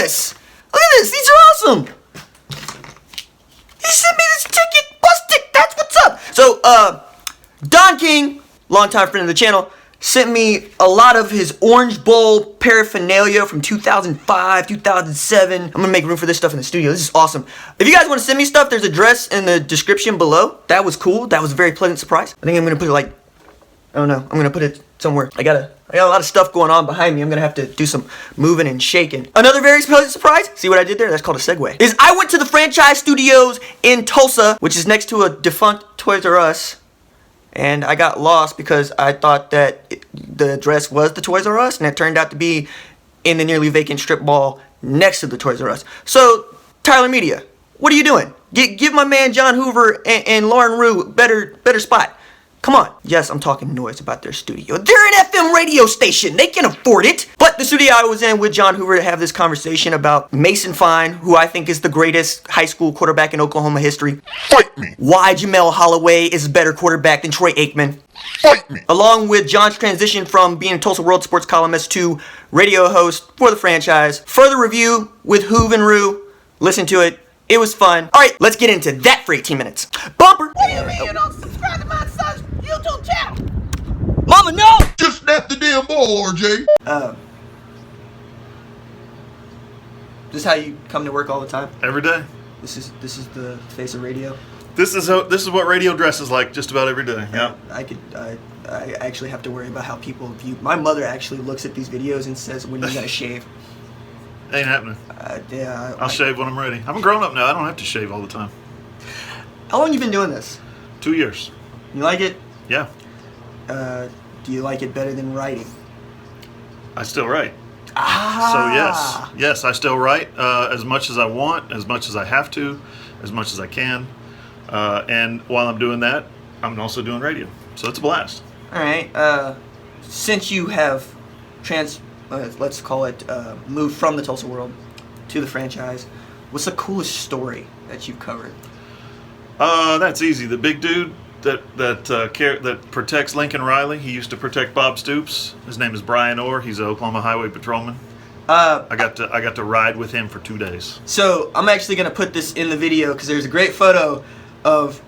this. Look at this. These are awesome. He sent me this ticket. Bus ticket. That's what's up. So, Don King, longtime friend of the channel, sent me a lot of his Orange Bowl paraphernalia from 2005, 2007. I'm gonna make room for this stuff in the studio. This is awesome. If you guys want to send me stuff, there's an address in the description below. That was cool. That was a very pleasant surprise. I think I'm gonna put it like, I don't know. I'm gonna put it somewhere. I got a lot of stuff going on behind me. I'm gonna have to do some moving and shaking. Another very pleasant surprise. See what I did there? That's called a segue. Is I went to the franchise studios in Tulsa, which is next to a defunct Toys R Us. And I got lost because I thought that the address was the Toys R Us, and it turned out to be in the nearly vacant strip mall next to the Toys R Us. So, Tyler Media, what are you doing? Give my man John Hoover and Lauren Rue better spot. Come on. Yes, I'm talking noise about their studio. They're an FM radio station. They can afford it. But the studio I was in with John Hoover to have this conversation about Mason Fine, who I think is the greatest high school quarterback in Oklahoma history. Fight me. Why Jamel Holloway is a better quarterback than Troy Aikman. Fight me. Along with John's transition from being a Tulsa World sports columnist to radio host for the franchise. Further review with Hoove and Rue. Listen to it. It was fun. All right, let's get into that for 18 minutes. Bumper. What do you mean you don't subscribe to my son's YouTube channel? Mama, no! Just snap the damn ball, RJ. This is how you come to work all the time? Every day. This is the face of radio? This is what radio dresses like just about every day. Yeah. I actually have to worry about how people view. My mother actually looks at these videos and says, when you gotta shave. Ain't happening. Yeah. I'll shave when I'm ready. I'm a grown up now. I don't have to shave all the time. How long you been doing this? 2 years. You like it? Yeah. Do you like it better than writing? I still write. Ah. So yes, I still write as much as I want, as much as I have to, as much as I can. And while I'm doing that, I'm also doing radio. So it's a blast. All right. Since you have let's call it, moved from the Tulsa World to the franchise, what's the coolest story that you've covered? That's easy. The big dude that protects Lincoln Riley. He used to protect Bob Stoops. His name is Brian Orr. He's an Oklahoma Highway Patrolman. I got to ride with him for 2 days. So I'm actually gonna put this in the video because there's a great photo of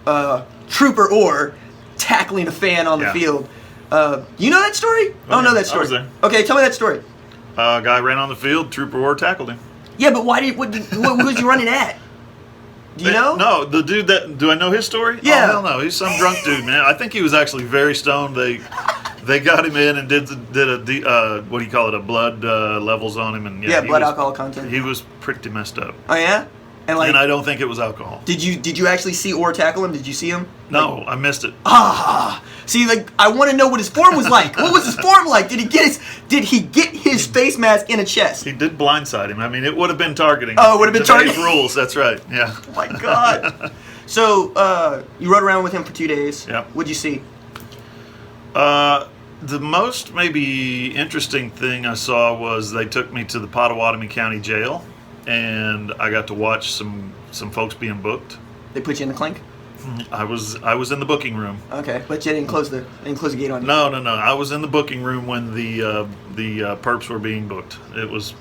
Trooper Orr tackling a fan on the field. You know that story? I don't know that story. I was there. Okay, tell me that story. Guy ran on the field. Trooper Orr tackled him. Yeah, but what was you running at? Do you know? No, the dude do I know his story? Yeah. Oh, hell no. He's some drunk dude, man. I think he was actually very stoned. They got him in and did a what do you call it? A blood levels on him and blood alcohol content. He was pretty messed up. Oh yeah. And I don't think it was alcohol. Did you actually see Orr tackle him? Did you see him? No, I missed it. See, I want to know what his form was like. What was his form like? Did he get his face mask in a chest? He did blindside him. I mean, it would have been targeting. Oh, it would have been targeting. Rules. That's right. Yeah. Oh my God. So you rode around with him for 2 days. Yeah. What'd you see? The most maybe interesting thing I saw was they took me to the Pottawatomie County Jail, and I got to watch some folks being booked. They put you in the clink? I was in the booking room. Okay, but you didn't close the gate on you. No. I was in the booking room when the perps were being booked. It was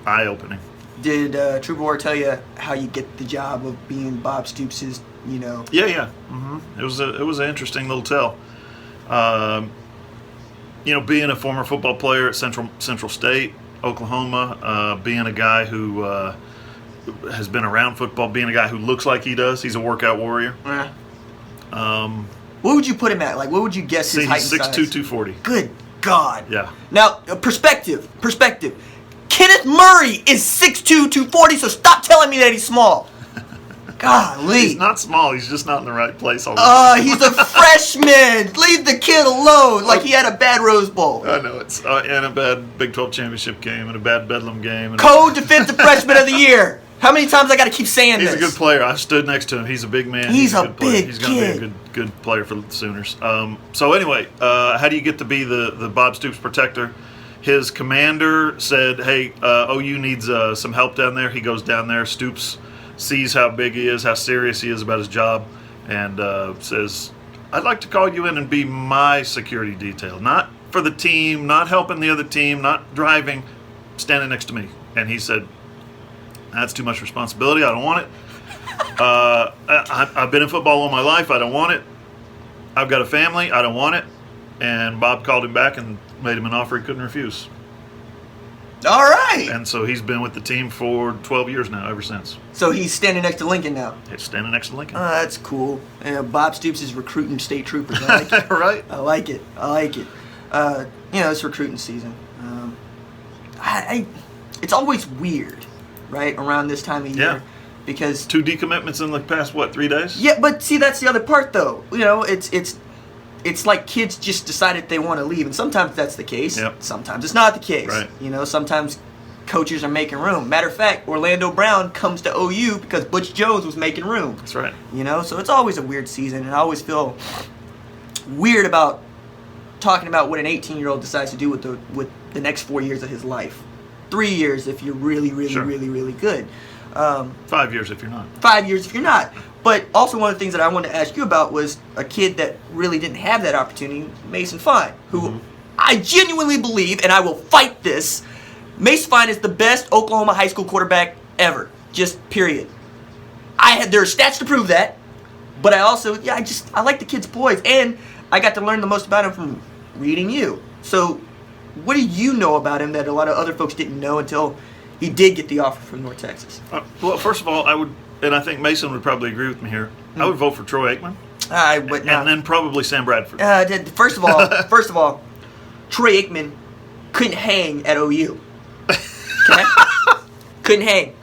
eye-opening. Did Trooper Orr tell you how you get the job of being Bob Stoops', Yeah. Mm-hmm. It was an interesting little tell. Being a former football player at Central State, Oklahoma, being a guy who has been around football, being a guy who looks like he does. He's a workout warrior. Yeah. What would you put him at? What would you guess his height and size? 6'2", 240. Good God. Yeah. Now, perspective. Kenneth Murray is 6'2", 240, so stop telling me that he's small. Golly. He's not small. He's just not in the right place all the time. He's a freshman. Leave the kid alone. Like he had a bad Rose Bowl. I know. It's and a bad Big 12 championship game and a bad Bedlam game. And Co-defensive freshman of the year. How many times I got to keep saying this? He's a good player. I stood next to him. He's a big man. He's a good player. big He's going to be a good player for the Sooners. So anyway, how do you get to be the Bob Stoops protector? His commander said, hey, OU needs some help down there. He goes down there. Stoops sees how big he is, how serious he is about his job, and says, I'd like to call you in and be my security detail. Not for the team, not helping the other team, not driving, standing next to me. And he said, That's too much responsibility. I don't want it. I've been in football all my life. I don't want it. I've got a family. I don't want it. And Bob called him back and made him an offer he couldn't refuse. All right. And so he's been with the team for 12 years now, ever since. So he's standing next to Lincoln now. He's standing next to Lincoln. That's cool. Yeah, Bob Stoops is recruiting state troopers. I like it. Right? I like it. It's recruiting season. It's always weird, right, around this time of year. Yeah. Because 2 decommitments in the past, 3 days? yeah, but see, that's the other part, though. It's like kids just decided they want to leave, and sometimes that's the case. Yep. Sometimes it's not the case. Right. Sometimes coaches are making room. Matter of fact, Orlando Brown comes to OU because Butch Jones was making room. That's right. So it's always a weird season, and I always feel weird about talking about what an 18-year-old decides to do with the next 4 years of his life. 3 years if you're really, really, Sure. really, really good. 5 years if you're not. 5 years if you're not. But also one of the things that I wanted to ask you about was a kid that really didn't have that opportunity, Mason Fine, who I genuinely believe, and I will fight this, Mason Fine is the best Oklahoma high school quarterback ever. Just period. There are stats to prove that, but I also, I like the kid's poise, and I got to learn the most about him from reading you. So what do you know about him that a lot of other folks didn't know until he did get the offer from North Texas? Well, first of all, I would, and I think Mason would probably agree with me here, I would vote for Troy Aikman. And then probably Sam Bradford. First of all, Troy Aikman couldn't hang at OU. Okay? Couldn't hang.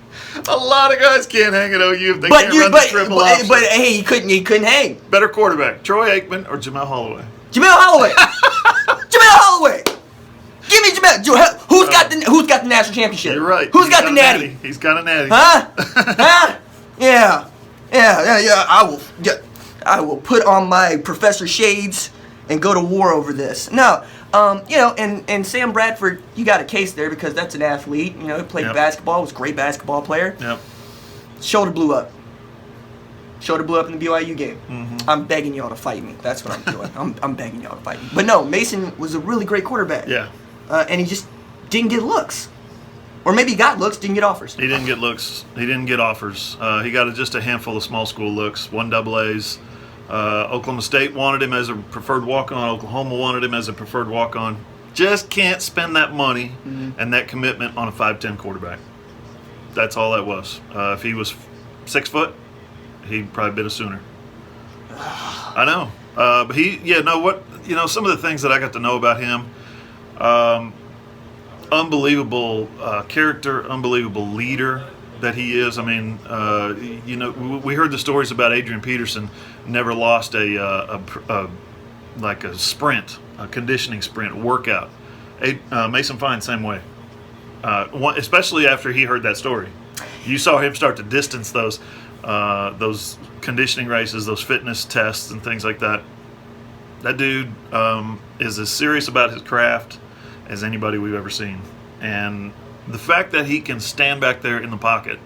A lot of guys can't hang at OU if they can't run the triple option. But hey, he couldn't hang. Better quarterback, Troy Aikman or Jamel Holloway? Jamel Holloway. Jamel Holloway. Give me Jamel. Who's got the national championship? You're right. Who's got the natty? He's got a natty. Huh? Huh? Yeah. I will put on my professor shades and go to war over this. No. And Sam Bradford, you got a case there because that's an athlete. He played basketball, was a great basketball player. Yep. Shoulder blew up. Shoulder blew up in the BYU game. Mm-hmm. I'm begging y'all to fight me. That's what I'm doing. I'm begging y'all to fight me. But no, Mason was a really great quarterback. Yeah. And he just didn't get looks. Or maybe he got looks, didn't get offers. He didn't get looks. He didn't get offers. He got just a handful of small school looks, 1 AA's. Oklahoma State wanted him as a preferred walk-on. Oklahoma wanted him as a preferred walk-on. Just can't spend that money and that commitment on a 5'10" quarterback. That's all that was. If he was 6 foot, he'd probably been a Sooner. I know. But some of the things that I got to know about him, unbelievable character, unbelievable leader that he is. I mean, we heard the stories about Adrian Peterson never lost a sprint, a conditioning sprint, workout. Mason Fine, same way. Especially after he heard that story. You saw him start to distance those conditioning races, those fitness tests and things like that. That dude is as serious about his craft as anybody we've ever seen. And the fact that he can stand back there in the pocket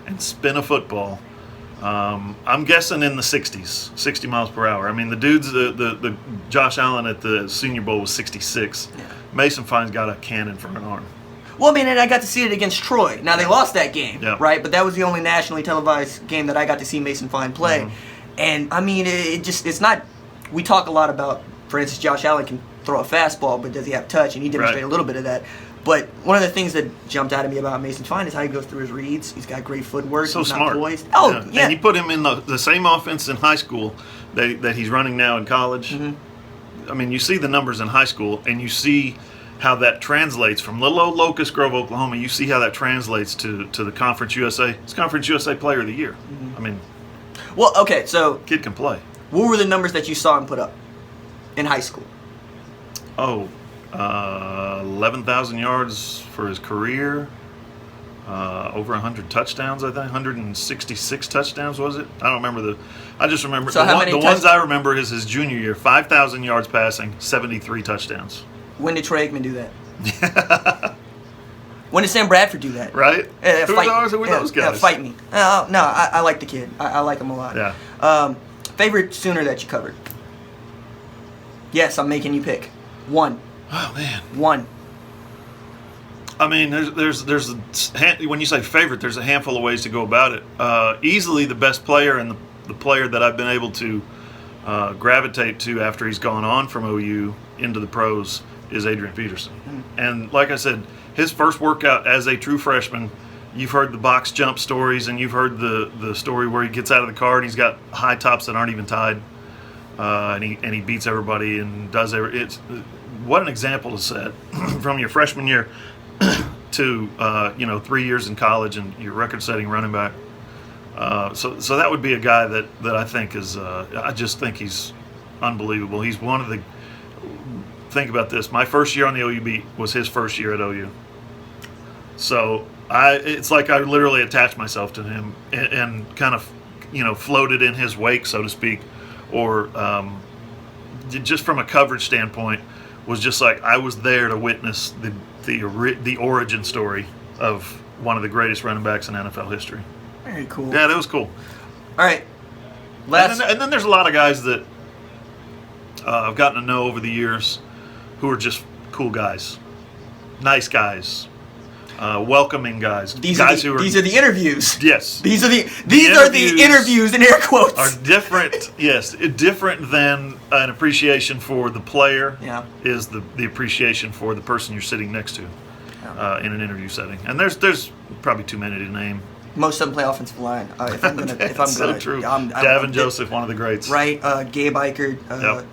and spin a football, I'm guessing in the 60s, 60 miles per hour. I mean, the dude's, the Josh Allen at the Senior Bowl was 66. Yeah. Mason Fine's got a cannon for an arm. Well, and I got to see it against Troy. Now, they lost that game, right? But that was the only nationally televised game that I got to see Mason Fine play. Mm-hmm. And, I mean, it's not, we talk a lot about, for instance, Josh Allen can throw a fastball, but does he have touch? And he demonstrated a little bit of that. But one of the things that jumped out at me about Mason Fine is how he goes through his reads. He's got great footwork. So he's smart. Not poised. Oh, yeah. And you put him in the same offense in high school that he's running now in college. Mm-hmm. I mean, you see the numbers in high school, and you see how that translates from little old Locust Grove, Oklahoma. You see how that translates to the Conference USA. It's Conference USA Player of the Year. Mm-hmm. I mean, well, okay, so kid can play. What were the numbers that you saw him put up in high school? 11,000 yards for his career. Over 100 touchdowns, I think. 166 touchdowns, was it? I don't remember I just remember so the ones I remember is his junior year. 5,000 yards passing, 73 touchdowns. When did Troy Aikman do that? When did Sam Bradford do that? Right? Who are those guys? Fight me. No, I like the kid. I like him a lot. Yeah. Favorite Sooner that you covered? Yes, I'm making you pick. One. Oh, man. One. I mean, when you say favorite, there's a handful of ways to go about it. Easily the best player and the player that I've been able to gravitate to after he's gone on from OU into the pros is Adrian Peterson. And like I said, his first workout as a true freshman, you've heard the box jump stories, and you've heard the story where he gets out of the car and he's got high tops that aren't even tied, and he beats everybody and does it's what an example to set from your freshman year to 3 years in college and your record-setting running back. So that would be a guy that I think is I just think he's unbelievable. He's one of the. Think about this. My first year on the OU beat was his first year at OU. So it's like I literally attached myself to him and kind of, floated in his wake, so to speak, or just from a coverage standpoint, was just like I was there to witness the origin story of one of the greatest running backs in NFL history. Very cool. Yeah, that was cool. All right. And then there's a lot of guys that I've gotten to know over the years who are just cool guys, nice guys, welcoming guys. These are the interviews. Yes. These are the interviews in air quotes. Are different. Yes, different than an appreciation for the player. Yeah. Is the appreciation for the person you're sitting next to in an interview setting. And there's probably too many to name. Most of them play offensive line. So true. Davin Joseph, one of the greats. Right. Gabe Eichert. Yep.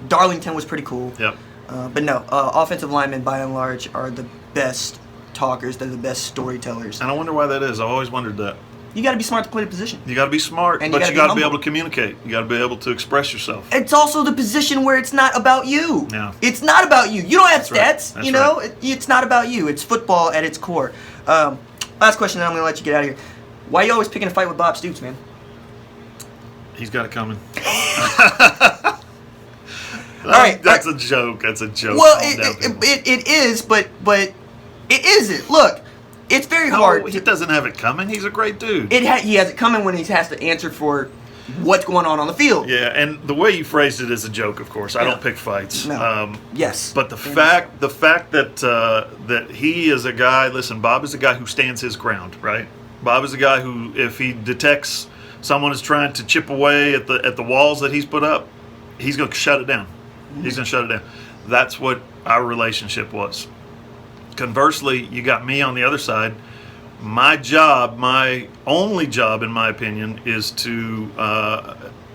Darlington was pretty cool. Yep. But no, offensive linemen by and large are the best talkers. They're the best storytellers. And I wonder why that is. I've always wondered that. You got to be smart to play the position. You got to be smart, but you got to be humble. able to communicate. You got to be able to express yourself. It's also the position where it's not about you. Yeah. It's not about you. You don't have stats. That's Right. It's not about you. It's football at its core. Last question, then I'm going to let you get out of here. Why are you always picking a fight with Bob Stoops, man? He's got it coming. All right. That's a joke. That's a joke. Well, it is, but it isn't. Look, it's very hard. He doesn't have it coming. He's a great dude. He has it coming when he has to answer for what's going on the field. Yeah, and the way you phrased it is a joke, of course. I Yeah. don't pick fights. No. Yes. But the fact that he is a guy. Listen, Bob is a guy who stands his ground, right? Bob is a guy who, if he detects someone is trying to chip away at the walls that he's put up, he's going to shut it down. Mm-hmm. He's going to shut it down. That's what our relationship was. Conversely, you got me on the other side. My job, my only job, in my opinion, is to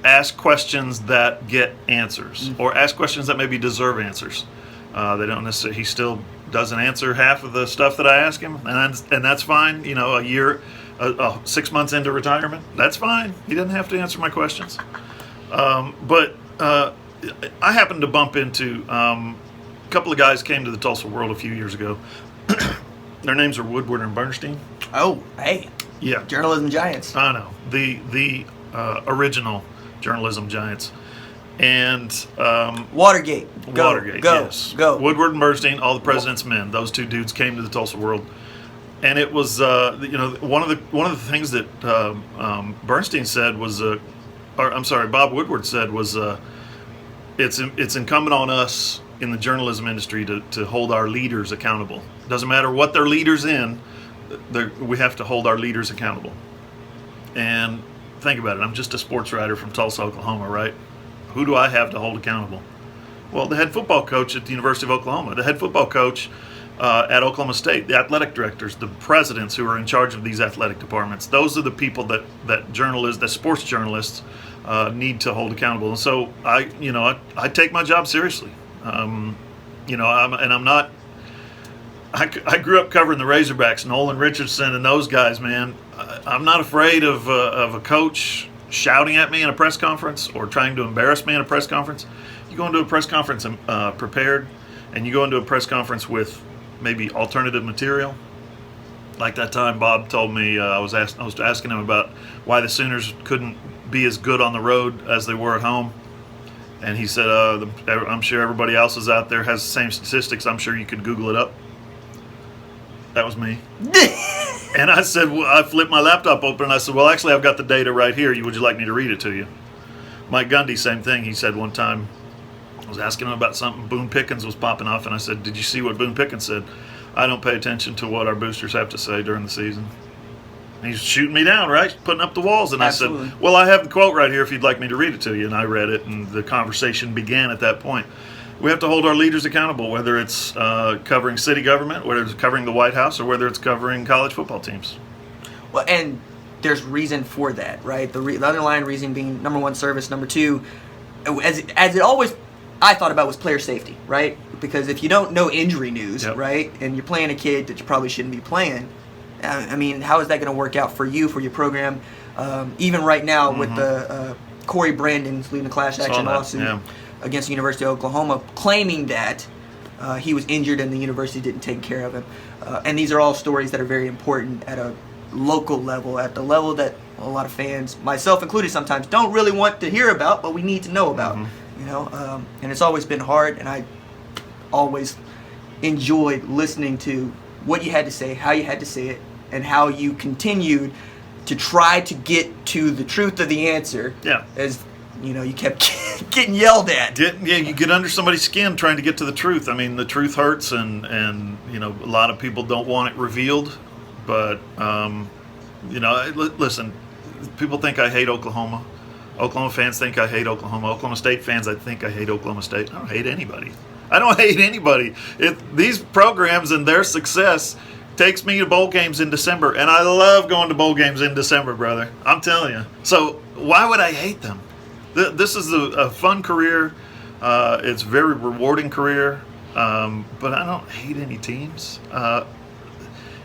ask questions that get answers, or ask questions that maybe deserve answers. They don't necessarily. He still doesn't answer half of the stuff that I ask him, and that's fine. 6 months into retirement, that's fine. He doesn't have to answer my questions. But I happened to bump into a couple of guys came to the Tulsa World a few years ago. Their names are Woodward and Bernstein. Oh, hey. Yeah. Journalism giants. I know. The original journalism giants. And Watergate. Watergate, Go. yes. Go. Woodward and Bernstein, all the president's men. Those two dudes came to the Tulsa World. And it was one of the things that Bernstein said was Bob Woodward said was it's incumbent on us in the journalism industry to hold our leaders accountable. Doesn't matter what their leaders in, we have to hold our leaders accountable. And think about it. I'm just a sports writer from Tulsa, Oklahoma, right? Who do I have to hold accountable? Well, the head football coach at the University of Oklahoma, the head football coach at Oklahoma State, the athletic directors, the presidents who are in charge of these athletic departments. Those are the people that sports journalists need to hold accountable. And so I take my job seriously. I grew up covering the Razorbacks, Nolan Richardson and those guys, man. I'm not afraid of a coach shouting at me in a press conference or trying to embarrass me in a press conference. You go into a press conference prepared, and you go into a press conference with maybe alternative material. Like that time Bob told me, I was asking him about why the Sooners couldn't be as good on the road as they were at home. And he said, I'm sure everybody else is out there has the same statistics. I'm sure you could Google it up. That was me. And I said, I flipped my laptop open and I said, well, actually, I've got the data right here. Would you like me to read it to you? Mike Gundy, same thing. He said one time, I was asking him about something. Boone Pickens was popping off, and I said, did you see what Boone Pickens said? I don't pay attention to what our boosters have to say during the season. He's shooting me down, right? Putting up the walls. And Absolutely. I said, well, I have the quote right here if you'd like me to read it to you. And I read it, and the conversation began at that point. We have to hold our leaders accountable, whether it's covering city government, whether it's covering the White House, or whether it's covering college football teams. Well, and there's reason for that, right? The underlying reason being, number one, service. Number two, as it always I thought about was player safety, right? Because if you don't know injury news, Yep. right, and you're playing a kid that you probably shouldn't be playing, I mean, how is that going to work out for you, for your program? Even right now with the Corey Brandon's leading a class action lawsuit against the University of Oklahoma, claiming that he was injured and the university didn't take care of him. And these are all stories that are very important at a local level, at the level that a lot of fans, myself included sometimes, don't really want to hear about, but we need to know about. You know, and it's always been hard, and I always enjoyed listening to what you had to say, how you had to say it, and how you continued to try to get to the truth of the answer. Yeah. As you know, you kept getting yelled at. You get under somebody's skin trying to get to the truth. I mean, the truth hurts, and you know, a lot of people don't want it revealed. But you know, listen, people think I hate Oklahoma. Oklahoma fans think I hate Oklahoma. Oklahoma State fans, I think I hate Oklahoma State. I don't hate anybody. I don't hate anybody. These programs and their success takes me to bowl games in December, and I love going to bowl games in December, brother. I'm telling you. So why would I hate them? This is a fun career. It's a very rewarding career, but I don't hate any teams.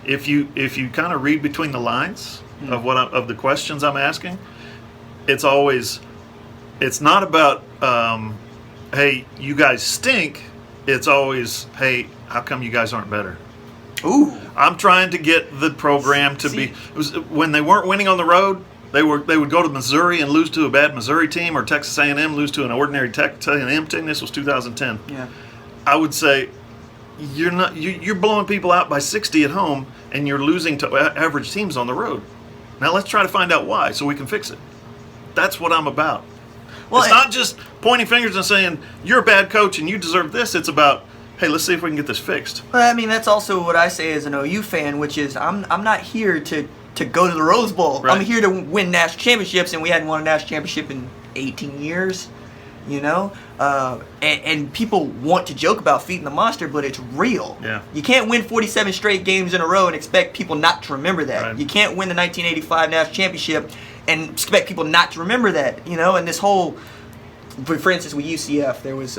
If you kind of read between the lines of of the questions I'm asking, it's not about hey, you guys stink. It's always, hey, how come you guys aren't better? Ooh. I'm trying to get the program to be. It was, when they weren't winning on the road, they would go to Missouri and lose to a bad Missouri team, or Texas A&M lose to an ordinary Texas A&M team. This was 2010. Yeah. I would say you're blowing people out by 60 at home, and you're losing to average teams on the road. Now let's try to find out why, so we can fix it. That's what I'm about. Well, it's not just pointing fingers and saying you're a bad coach and you deserve this. It's about, hey, let's see if we can get this fixed. Well, I mean, that's also what I say as an OU fan, which is I'm not here to go to the Rose Bowl. Right. I'm here to win national championships, and we hadn't won a national championship in 18 years, you know? And people want to joke about feeding the monster, but it's real. Yeah. You can't win 47 straight games in a row and expect people not to remember that. Right. You can't win the 1985 national championship and expect people not to remember that, you know? And this whole, for instance, with UCF, there was,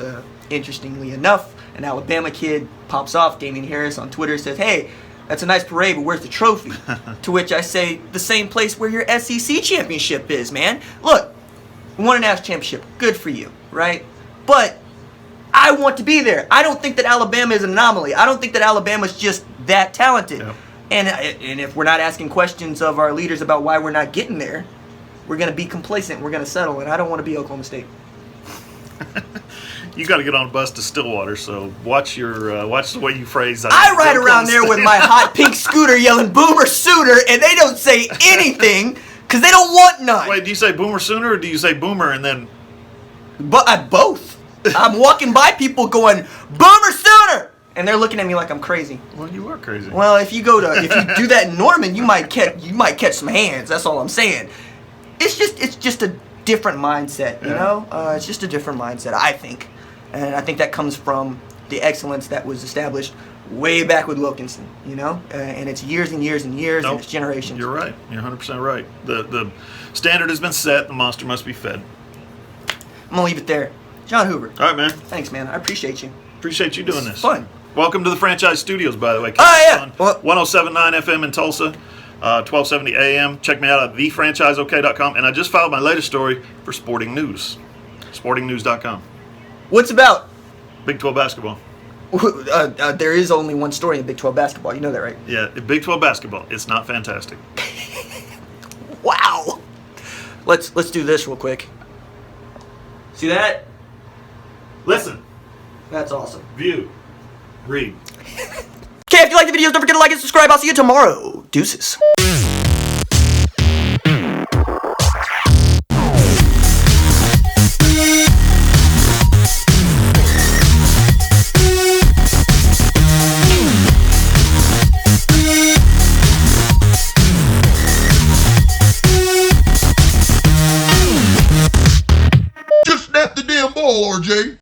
interestingly enough, an Alabama kid pops off, Damian Harris, on Twitter, says, hey, that's a nice parade, but where's the trophy? To which I say, the same place where your SEC championship is, man. Look, we won a national championship. Good for you, right? But I want to be there. I don't think that Alabama is an anomaly. I don't think that Alabama's just that talented. Yep. And if we're not asking questions of our leaders about why we're not getting there, we're going to be complacent. We're going to settle. And I don't want to be Oklahoma State. You got to get on a bus to Stillwater, so watch the way you phrase that. I ride around there with my hot pink scooter yelling Boomer Sooner, and they don't say anything because they don't want none. Wait, do you say Boomer Sooner, or do you say Boomer and then? But both. I'm walking by people going Boomer Sooner, and they're looking at me like I'm crazy. Well, you are crazy. Well, if you do that in Norman, you might catch some hands. That's all I'm saying. It's just a different mindset, you know. It's just a different mindset, I think, and I think that comes from the excellence that was established way back with Wilkinson, you know, and it's years and years and years, and it's generations. You're right. You're 100% right. The standard has been set. The monster must be fed. I'm gonna leave it there. John Hoover. All right, man. Thanks, man. I appreciate you. Appreciate you doing this. Fun. Welcome to the Franchise Studios, by the way. Yeah. Well, 107.9 FM in Tulsa, 1270 AM. Check me out at thefranchiseok.com. And I just filed my latest story for Sporting News. Sportingnews.com. What's about? Big 12 basketball. There is only one story in Big 12 basketball. You know that, right? Yeah, Big 12 basketball. It's not fantastic. Wow. Let's do this real quick. See that? Listen. That's awesome. View. Read. Okay, if you like the videos, don't forget to like and subscribe. I'll see you tomorrow. Deuces. ball, RJ.